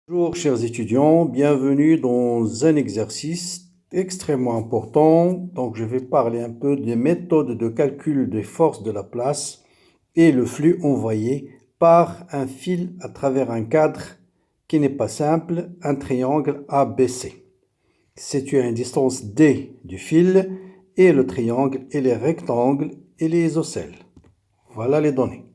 Bonjour chers étudiants, bienvenue dans un exercice extrêmement important. Donc je vais parler un peu des méthodes de calcul des forces de la place et le flux envoyé par un fil à travers un cadre qui n'est pas simple, un triangle ABC. Situé à une distance D du fil et le triangle et les rectangles et les isocèles. Voilà les données.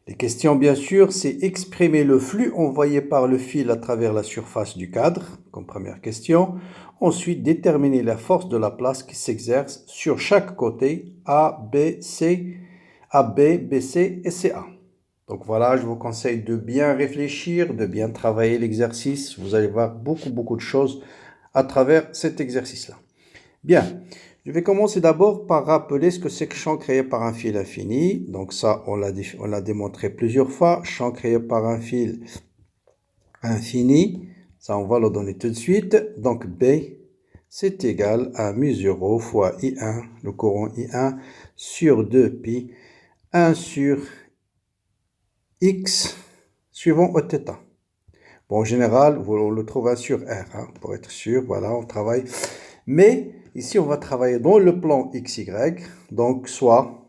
Les questions, bien sûr, c'est exprimer le flux envoyé par le fil à travers la surface du cadre, comme première question. Ensuite, déterminer la force de la place qui s'exerce sur chaque côté A, B, C, AB, BC et CA. Donc voilà, je vous conseille de bien réfléchir, de bien travailler l'exercice. Vous allez voir beaucoup de choses à travers cet exercice-là. Bien. Je vais commencer d'abord par rappeler ce que c'est que champ créé par un fil infini. Donc ça, on l'a démontré plusieurs fois. Champ créé par un fil infini. Ça, on va le donner tout de suite. Donc B, c'est égal à mu0 fois I1, le courant I1, sur 2pi, 1 sur X, suivant Oθ. Bon, en général, on le trouve 1 sur R, pour être sûr. Voilà, on travaille. Mais ici, on va travailler dans le plan XY. Donc, soit,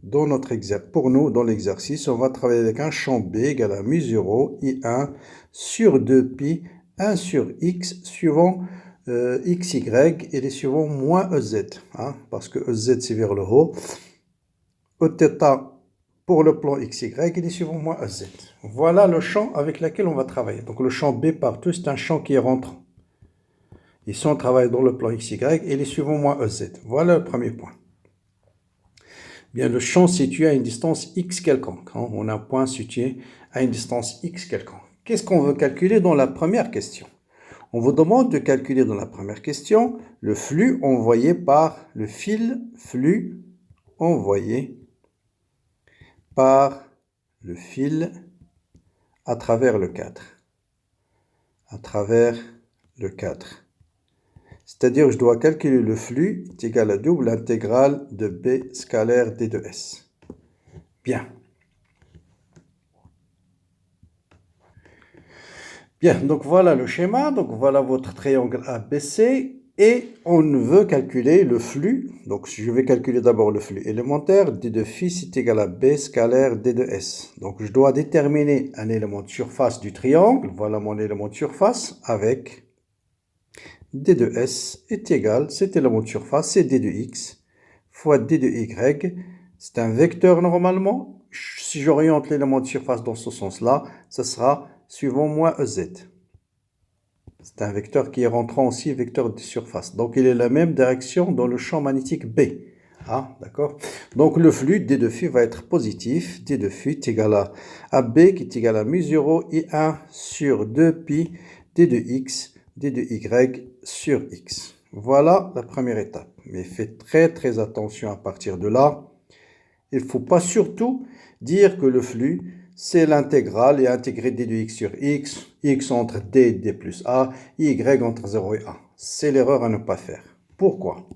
dans notre pour nous, dans l'exercice, on va travailler avec un champ B égal à mu0, I1 sur 2pi, 1 sur X, suivant XY, et les suivants moins EZ. Parce que EZ, c'est vers le haut. Oθ, pour le plan XY, et les suivants moins EZ. Voilà le champ avec lequel on va travailler. Donc, le champ B partout, c'est un champ qui est rentrant. Ici, on travaille dans le plan XY et les suivants moins EZ. Voilà le premier point. Bien, le champ situé à une distance X quelconque. On a un point situé à une distance X quelconque. Qu'est-ce qu'on veut calculer dans la première question? On vous demande de calculer dans la première question le flux envoyé par le fil, flux envoyé par le fil à travers le cadre. À travers le cadre. C'est-à-dire que je dois calculer le flux est égal à double intégrale de B scalaire D de S. Bien. Bien, donc voilà le schéma. Donc voilà votre triangle ABC. Et on veut calculer le flux. Donc je vais calculer d'abord le flux élémentaire. D de phi est égal à B scalaire D de S. Donc je dois déterminer un élément de surface du triangle. Voilà mon élément de surface avec D de S est égal, cet élément de surface, c'est D de X fois D de Y. C'est un vecteur normalement. Si j'oriente l'élément de surface dans ce sens-là, ce sera suivant moins EZ. C'est un vecteur qui est rentrant aussi, vecteur de surface. Donc il est la même direction dans le champ magnétique B. D'accord. Donc le flux D de phi va être positif. D de phi est égal à B qui est égal à mu0 I1 sur 2pi D de X D de Y sur X. Voilà la première étape. Mais faites très attention à partir de là. Il ne faut pas surtout dire que le flux, c'est l'intégrale et intégrer D de X sur X, X entre D et D plus A, Y entre 0 et A. C'est l'erreur à ne pas faire. Pourquoi?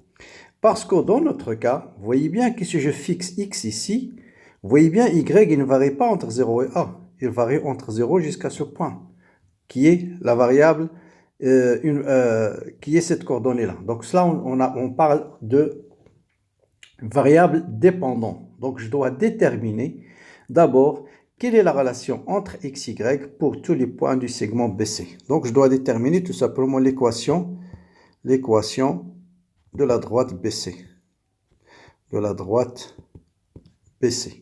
Parce que dans notre cas, vous voyez bien que si je fixe X ici, vous voyez bien Y, il ne varie pas entre 0 et A. Il varie entre 0 jusqu'à ce point, qui est la variable qui est cette coordonnée-là. Donc cela, on parle de variable dépendante. Donc je dois déterminer d'abord quelle est la relation entre x, y pour tous les points du segment BC. Donc je dois déterminer tout simplement l'équation de la droite BC. De la droite BC.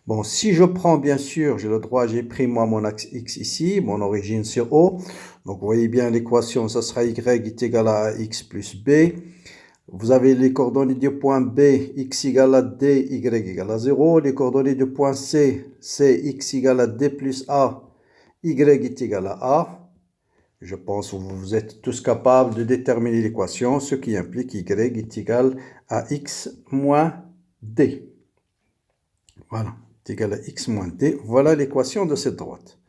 Bon, si je prends, bien sûr, j'ai le droit, j'ai pris moi mon axe X ici, mon origine sur O. Donc, vous voyez bien l'équation, ça sera Y est égal à X plus B. Vous avez les coordonnées du point B, X égale à D, Y égale à 0. Les coordonnées du point C, c'est X égale à D plus A, Y est égal à A. Je pense que vous êtes tous capables de déterminer l'équation, ce qui implique Y est égal à X moins D. Voilà. Est égal à x moins d. Voilà l'équation de cette droite.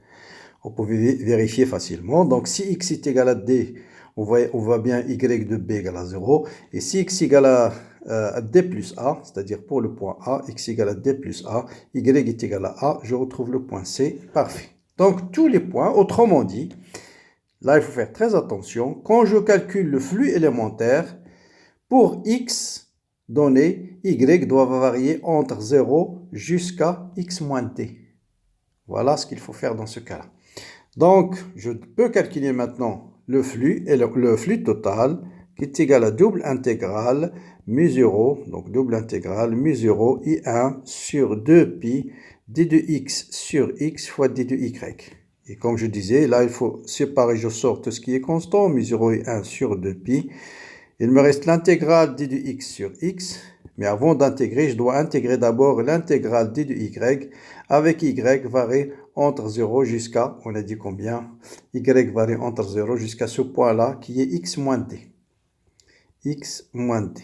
On peut vérifier facilement. Donc, si x est égal à d, on voit bien y de b égale à 0. Et si x égale à d plus a, c'est-à-dire pour le point A, x égale à d plus a, y est égal à a, je retrouve le point C. Parfait. Donc, tous les points, autrement dit, là, il faut faire très attention. Quand je calcule le flux élémentaire, pour x donné, y doit varier entre 0 jusqu'à x moins t. Voilà ce qu'il faut faire dans ce cas-là. Donc, je peux calculer maintenant le flux, et le flux total, qui est égal à double intégrale mu0, donc double intégrale mu0 i1 sur 2pi d de x sur x fois d de y. Et comme je disais, là, il faut séparer, je sors tout ce qui est constant, mu0 i1 sur 2pi. Il me reste l'intégrale d de x sur x, mais avant d'intégrer, je dois intégrer d'abord l'intégrale d de y, avec y varie entre 0 jusqu'à, on a dit combien? Y varie entre 0 jusqu'à ce point-là, qui est x moins t. X moins t.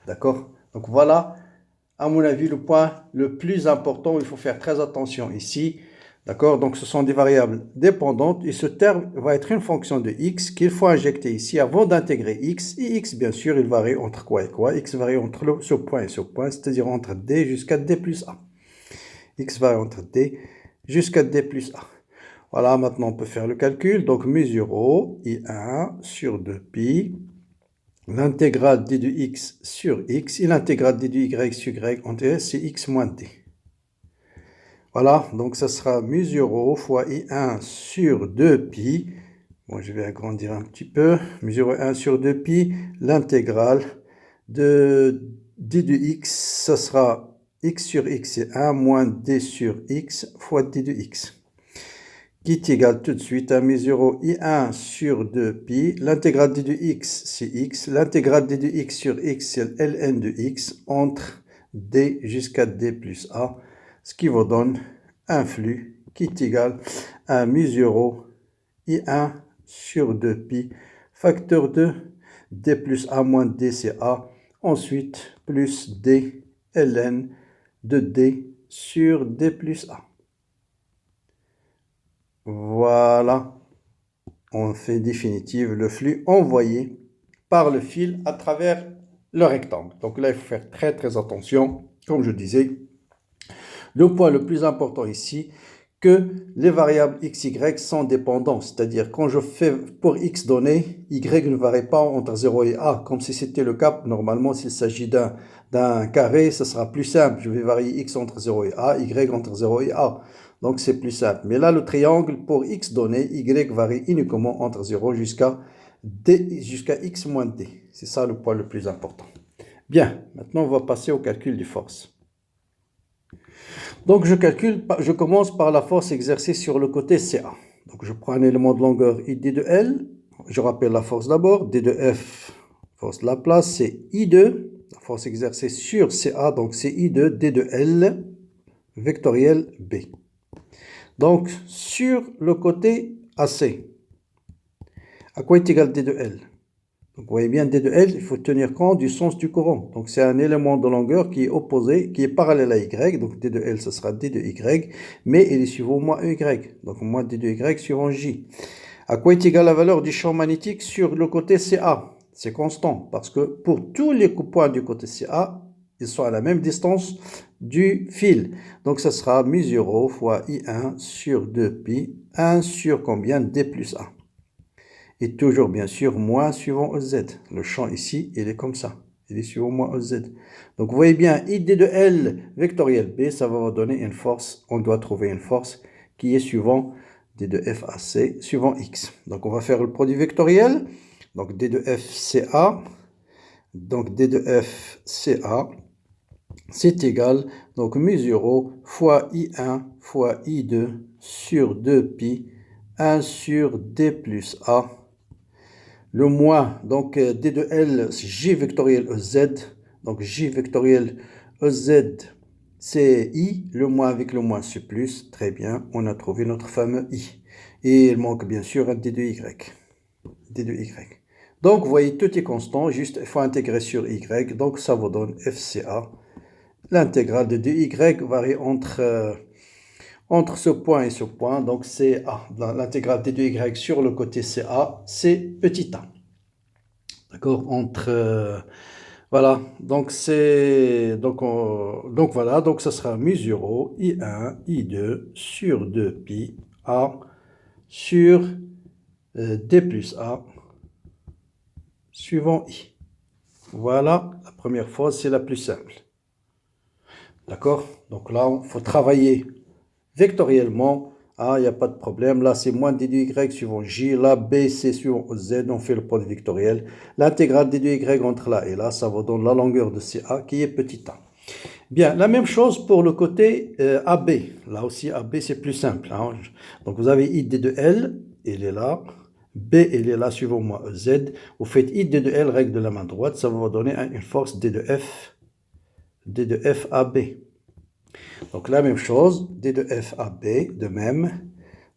D'accord? Donc voilà, à mon avis, le point le plus important, il faut faire très attention ici. D'accord? Donc ce sont des variables dépendantes et ce terme va être une fonction de x qu'il faut injecter ici avant d'intégrer x. Et x, bien sûr, il varie entre quoi et quoi? X varie entre ce point et ce point, c'est-à-dire entre d jusqu'à d plus a. X varie entre d jusqu'à d plus a. Voilà, maintenant on peut faire le calcul. Donc mu0, i1 sur 2pi, l'intégrale d de x sur x et l'intégrale d de y sur y en t, c'est x moins t. Voilà, donc ça sera mu0 fois i1 sur 2pi. Bon, je vais agrandir un petit peu. Mu0 1 sur 2pi, l'intégrale de d de x, ça sera x sur x, c'est 1 moins d sur x fois d de x. Qui est égal tout de suite à mu0 i1 sur 2pi. L'intégrale d de x, c'est x. L'intégrale d de x sur x, c'est ln de x entre d jusqu'à d plus a. Ce qui vous donne un flux qui est égal à mu0 i1 sur 2pi, facteur de d plus a moins d c'est a, ensuite plus d ln de d sur d plus a. Voilà, on fait définitive le flux envoyé par le fil à travers le rectangle. Donc là, il faut faire très très attention, comme je disais. Le point le plus important ici, que les variables x, y sont dépendantes. C'est-à-dire, quand je fais pour x donné, y ne varie pas entre 0 et a. Comme si c'était le cas, normalement, s'il s'agit d'un carré, ce sera plus simple. Je vais varier x entre 0 et a, y entre 0 et a. Donc, c'est plus simple. Mais là, le triangle, pour x donné, y varie uniquement entre 0 jusqu'à x moins d. C'est ça le point le plus important. Bien, maintenant, on va passer au calcul des forces. Donc je commence par la force exercée sur le côté CA. Donc je prends un élément de longueur ID de L. Je rappelle la force d'abord. D de F, force de la place, c'est I2. La force exercée sur CA, donc c'est I2, D de L, vectoriel B. Donc sur le côté AC, à quoi est égal D de L? Donc, vous voyez bien, D de L, il faut tenir compte du sens du courant. Donc, c'est un élément de longueur qui est opposé, qui est parallèle à Y. Donc, D de L, ce sera D de Y, mais il est suivant moins EY. Donc, moins D de Y suivant J. À quoi est égale la valeur du champ magnétique sur le côté CA? C'est constant, parce que pour tous les points du côté CA, ils sont à la même distance du fil. Donc, ce sera mu0 fois I1 sur 2pi, 1 sur combien? D plus A. Et toujours, bien sûr, moins suivant EZ. Le champ ici, il est comme ça. Il est suivant moins EZ. Donc, vous voyez bien, ID de L vectoriel B, ça va vous donner une force. On doit trouver une force qui est suivant D de F à C, suivant X. Donc, on va faire le produit vectoriel. Donc, D de F, CA. Donc, D de F, CA, c'est égal. Donc, mu0 fois I1 fois I2 sur 2pi, 1 sur D plus A. Le moins, donc D de L, c'est J vectoriel EZ. Donc J vectoriel EZ, c'est I. Le moins avec le moins, c'est plus. Très bien, on a trouvé notre fameux I. Et il manque bien sûr un D de Y. D de Y. Donc vous voyez, tout est constant, juste il faut intégrer sur Y. Donc ça vous donne FCA. L'intégrale de dy varie entre ce point et ce point, donc c'est A. L'intégrale d de y sur le côté CA, c'est petit a. D'accord, voilà, donc voilà, donc ça sera mu0, I1, I2 sur 2pi, A sur D plus A suivant I. Voilà, la première fois, c'est la plus simple. D'accord? Donc là, il faut travailler vectoriellement. A, il n'y a pas de problème. Là, c'est moins d de y suivant j. Là, b, c suivant z. On fait le produit vectoriel. L'intégrale d de y entre là et là, ça vous donne la longueur de CA qui est petit a. Bien, la même chose pour le côté AB. Là aussi, AB, c'est plus simple. Hein. Donc, vous avez I d de L, il est là. B, il est là, suivant moi, Z. Vous faites I d de L, règle de la main droite. Ça va vous donner une force D de F AB. Donc, la même chose, D de F AB, de même.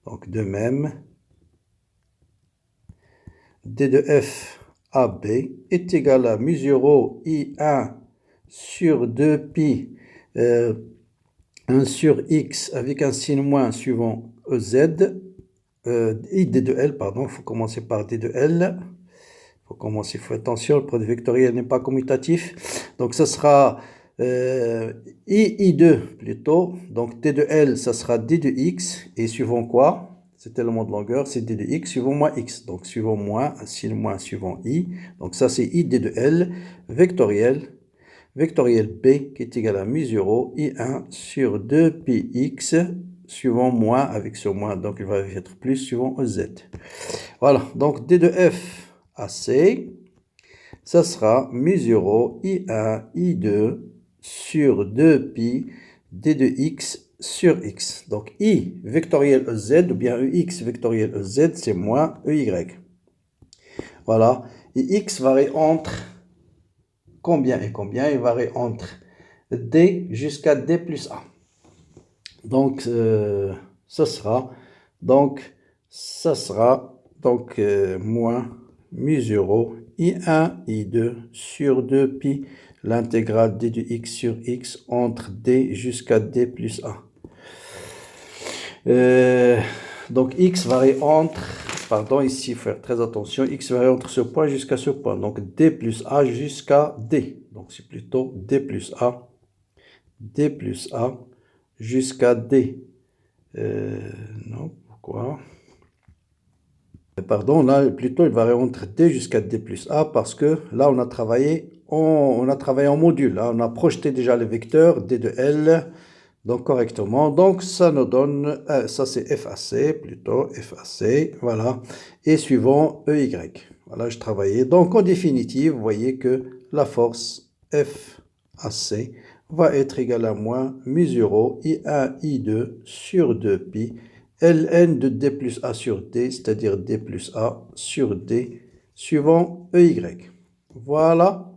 Donc, de même. D de F AB est égal à mu0 I1 sur 2 pi 1 sur x avec un signe moins suivant EZ. I d de L, pardon, il faut commencer par D de L. Il faut commencer, il faut attention, le produit vectoriel n'est pas commutatif. Donc, ça sera I2 plutôt. Donc, D de L, ça sera D de x. Et suivant quoi? C'est élément de longueur, c'est D de x suivant moins x. Donc, suivant moins, un signe moins suivant I. Donc, ça, c'est I d de L vectoriel B qui est égal à mu0 I1 sur 2 pi x suivant moins avec ce moins, donc il va être plus suivant EZ. Voilà, donc D de F AC, ça sera mu0 I1 I2 sur 2 pi D de x sur x. Donc I vectoriel EZ ou bien EX vectoriel EZ, c'est moins EY. Voilà, et x varie entre combien et combien? Il varie entre D jusqu'à D plus A. Donc, ça sera moins mu0 I1 I2 sur 2 pi l'intégrale D de x sur x entre D jusqu'à D plus A. Donc x varie entre, pardon, ici il faut faire très attention, x varie entre ce point jusqu'à ce point, donc D plus A jusqu'à D, donc c'est plutôt D plus A jusqu'à D. Non, pourquoi? Pardon, là plutôt il varie entre D jusqu'à D plus A parce que là on a travaillé en module, là on a projeté déjà le vecteur D de L, donc correctement. Donc ça nous donne, ça c'est FAC plutôt, FAC, voilà, et suivant EY. Voilà, je travaillais. Donc en définitive, vous voyez que la force FAC va être égale à moins mu0 I1 I2 sur 2 pi ln de D plus A sur D, c'est-à-dire D plus A sur D, suivant EY. Voilà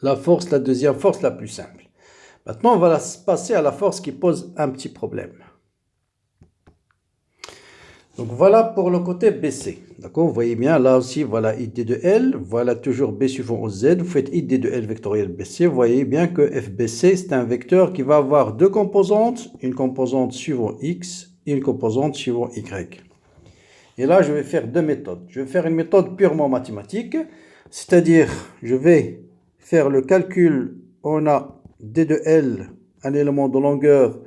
la force, la deuxième force la plus simple. Maintenant, on va passer à la force qui pose un petit problème. Donc voilà pour le côté BC. D'accord, vous voyez bien, là aussi, voilà ID de L, voilà toujours B suivant Z, vous faites ID de L vectoriel BC, vous voyez bien que FBC, c'est un vecteur qui va avoir deux composantes, une composante suivant X et une composante suivant Y. Et là, je vais faire deux méthodes. Je vais faire une méthode purement mathématique, c'est-à-dire, je vais faire le calcul, on a D de L, un élément de longueur,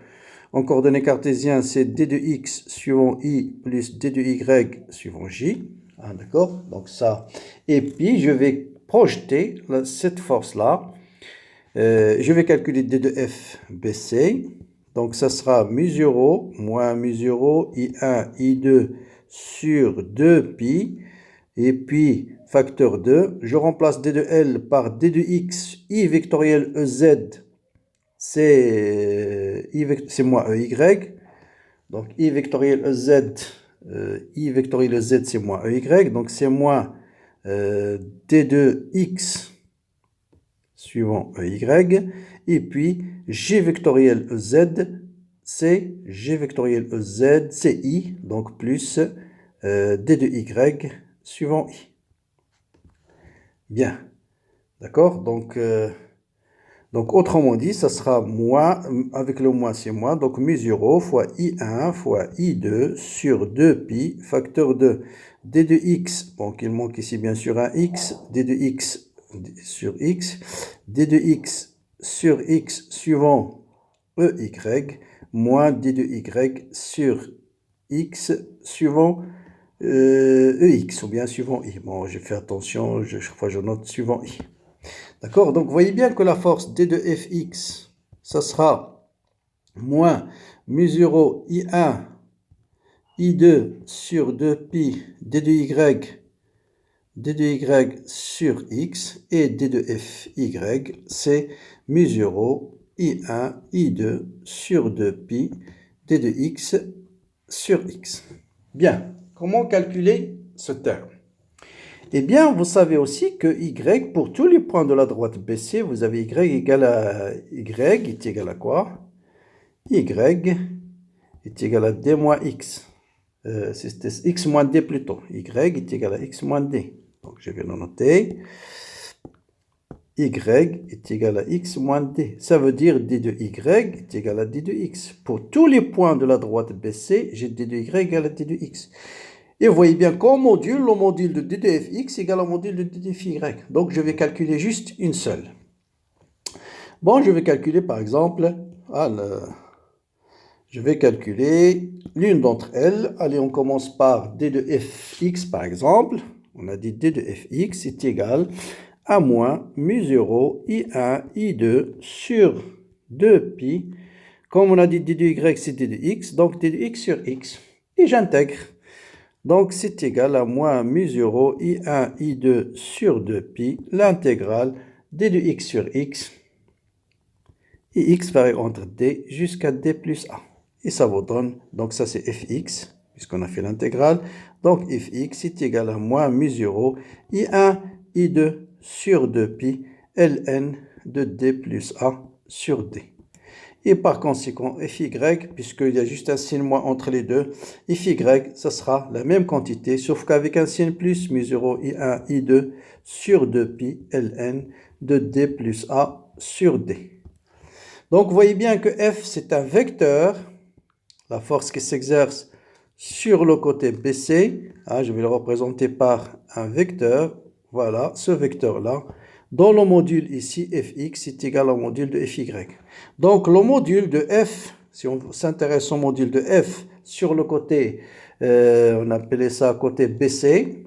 en coordonnées cartésiennes, c'est D de x suivant i plus D de y suivant j. Ah, d'accord? Donc ça. Et puis, je vais projeter cette force-là. Je vais calculer D de f BC. Donc, ça sera mu0 moins mu0 I1 I2 sur 2 pi. Et puis, facteur 2. Je remplace D de L par D de x I vectoriel EZ. C'est moins EY. Donc, I vectoriel EZ, c'est moins EY. Donc, c'est moins D de x suivant EY. Et puis, G vectoriel EZ, c'est G vectoriel EZ, c'est I. Donc, plus D de y suivant I. Bien. D'accord? Donc, autrement dit, ça sera moins, avec le moins c'est moins, donc mu0 fois I1 fois I2 sur 2 pi, facteur de D de x, donc il manque ici bien sûr un x, D de x sur x, D de x sur x suivant EY, moins D de y sur x suivant EX ou bien suivant I. Bon, je fais attention, chaque fois je note suivant I. D'accord? Donc, vous voyez bien que la force D de Fx, ça sera moins mu0 I1, I2 sur 2pi D de Y, D de Y sur X, et D de Fy, c'est mu0 I1, I2 sur 2pi D de X sur X. Bien, comment calculer ce terme? Eh bien, vous savez aussi que Y, pour tous les points de la droite BC, vous avez Y égale à Y est égal à quoi? Y est égal à D moins X. C'était X moins D plutôt. Y est égal à X moins D. Donc, je vais le noter. Y est égal à X moins D. Ça veut dire D de Y est égal à D de X. Pour tous les points de la droite BC, j'ai D de Y égale à D de X. Et vous voyez bien qu'en module, le module de D de Fx égale au module de D de Fy. Donc, je vais calculer juste une seule. Bon, je vais calculer par exemple, je vais calculer l'une d'entre elles. Allez, on commence par D de Fx par exemple. On a dit D de Fx est égal à moins mu0 I1, I2 sur 2pi. Comme on a dit D de Y, c'est D de X, donc D de X sur X. Et j'intègre. Donc, c'est égal à moins mu0 I1, I2 sur 2pi, l'intégrale D de X sur X. Et X varie entre D jusqu'à D plus A. Et ça vous donne, donc ça c'est Fx, puisqu'on a fait l'intégrale. Donc, Fx est égal à moins mu0 I1, I2 sur 2pi, ln de D plus A sur D. Et par conséquent, Fy, puisqu'il y a juste un signe moins entre les deux, Fy, ça sera la même quantité, sauf qu'avec un signe plus, mu0, I1, I2 sur 2pi, ln de D plus A sur D. Donc, vous voyez bien que F, c'est un vecteur, la force qui s'exerce sur le côté BC, je vais le représenter par un vecteur, voilà, ce vecteur-là, dans le module ici, Fx est égal au module de Fy. Donc, le module de F, si on s'intéresse au module de F sur le côté, on appelait ça côté BC,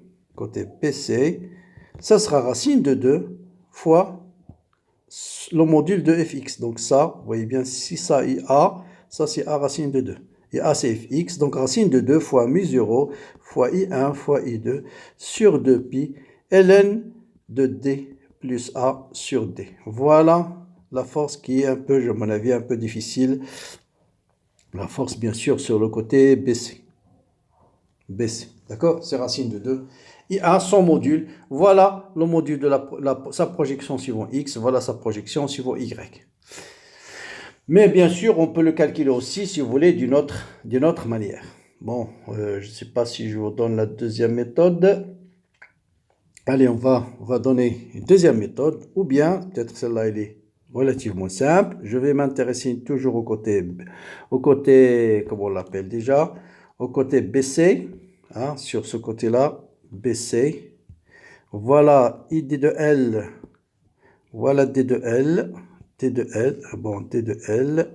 ça sera racine de 2 fois le module de Fx. Donc ça, vous voyez bien, si ça est A, ça c'est A racine de 2. Et A c'est Fx, donc racine de 2 fois mu0 fois I1 fois I2 sur 2pi ln de D plus A sur D. Voilà la force qui est un peu, à mon avis, un peu difficile. La force, bien sûr, sur le côté BC. D'accord? C'est racine de 2. Il a son module. Voilà le module de sa projection suivant X. Voilà sa projection suivant Y. Mais bien sûr, on peut le calculer aussi, si vous voulez, d'une autre manière. Bon, je ne sais pas si je vous donne la deuxième méthode. Allez, on va donner une deuxième méthode, ou bien, peut-être celle-là, elle est relativement simple. Je vais m'intéresser toujours au côté, comment on l'appelle déjà, au côté BC, sur ce côté-là, BC. Voilà ID de L, voilà D de L, D de L, D de L,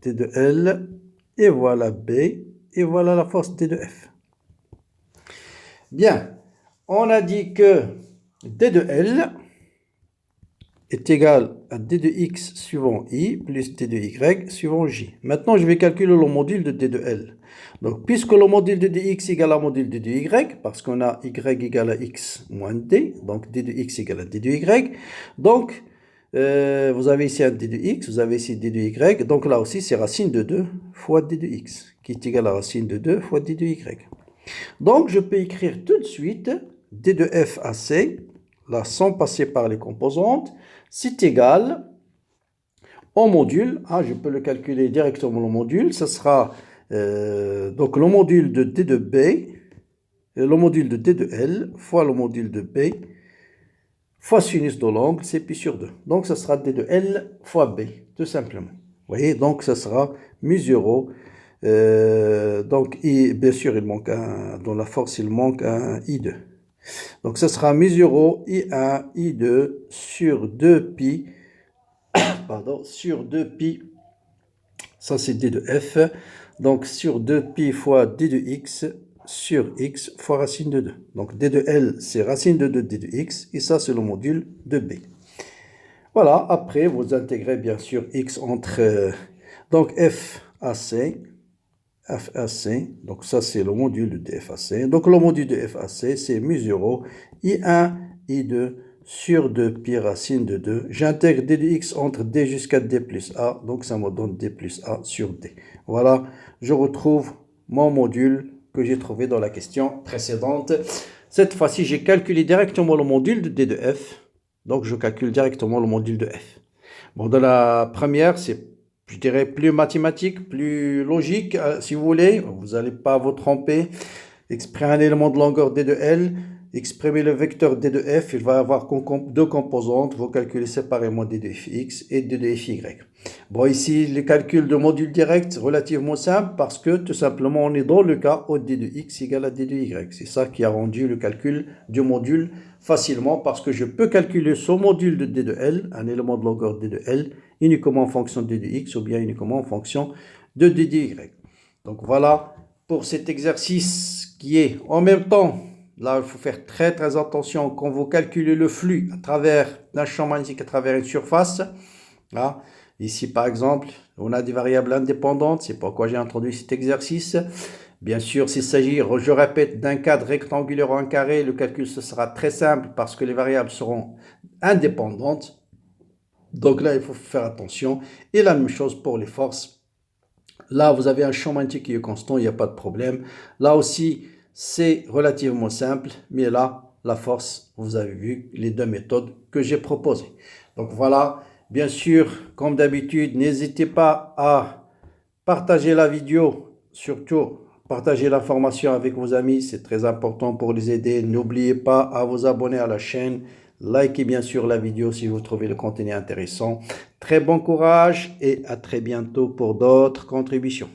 D de L, et voilà B, et voilà la force D de F. Bien. On a dit que D de L est égal à D de X suivant I plus D de Y suivant J. Maintenant, je vais calculer le module de D de L. Donc, puisque le module de dx égale au module de dy, parce qu'on a y égale à x moins d, donc d de x égale à d de y. Donc, vous avez ici un d de x, vous avez ici d de y. Donc là aussi, c'est racine de 2 fois d de x, qui est égal à racine de 2 fois d de y. Donc, je peux écrire tout de suite d de f à c, là, sans passer par les composantes, c'est égal au module. Je peux le calculer directement le module. Ce sera donc le module de d de b, le module de d de l, fois le module de b, fois sinus de l'angle, c'est pi sur 2. Donc, ce sera d de l fois b, tout simplement. Vous voyez, donc, ce sera mu 0. Donc, bien sûr, il manque dans la force, il manque un I2. Donc, ce sera mu 0, I1, I2 sur 2pi, sur 2pi, ça c'est D de F, Donc, sur 2pi fois d de x sur x fois racine de 2. Donc, d de L, c'est racine de 2 d de x. Et ça, c'est le module de B. Voilà, après, vous intégrez bien sûr x entre... donc, FAC. FAC, donc ça, c'est le module de FAC. Donc, le module de FAC, c'est mu0, I1, I2 sur 2pi racine de 2. J'intègre d de x entre d jusqu'à d plus a. Donc, ça me donne d plus a sur d. Voilà, je retrouve mon module que j'ai trouvé dans la question précédente. Cette fois-ci, j'ai calculé directement le module de d de f. Donc, je calcule directement le module de f. Bon, dans la première, c'est, je dirais, plus mathématique, plus logique, si vous voulez. Vous n'allez pas vous tromper. Exprimer un élément de longueur d de L. Exprimer le vecteur d de f. Il va y avoir deux composantes. Vous calculez séparément d de fx et d de fy. Bon, ici, le calcul de module direct, relativement simple, parce que tout simplement, on est dans le cas où d de x égale à d de y. C'est ça qui a rendu le calcul du module facilement, parce que je peux calculer ce module de d de L, un élément de longueur d de L, uniquement en fonction de d de x, ou bien uniquement en fonction de d de y. Donc voilà pour cet exercice qui est en même temps, là il faut faire très très attention quand vous calculez le flux à travers un champ magnétique, à travers une surface. Là, ici par exemple, on a des variables indépendantes, c'est pourquoi j'ai introduit cet exercice. Bien sûr, s'il s'agit, je répète, d'un cadre rectangulaire ou un carré, le calcul ce sera très simple parce que les variables seront indépendantes. Donc là, il faut faire attention. Et la même chose pour les forces. Là, vous avez un champ magnétique qui est constant, il n'y a pas de problème. Là aussi, c'est relativement simple, mais là, la force, vous avez vu les deux méthodes que j'ai proposées. Donc voilà, bien sûr, comme d'habitude, n'hésitez pas à partager la vidéo, surtout partager l'information avec vos amis, c'est très important pour les aider. N'oubliez pas à vous abonner à la chaîne. Likez bien sûr la vidéo si vous trouvez le contenu intéressant. Très bon courage et à très bientôt pour d'autres contributions.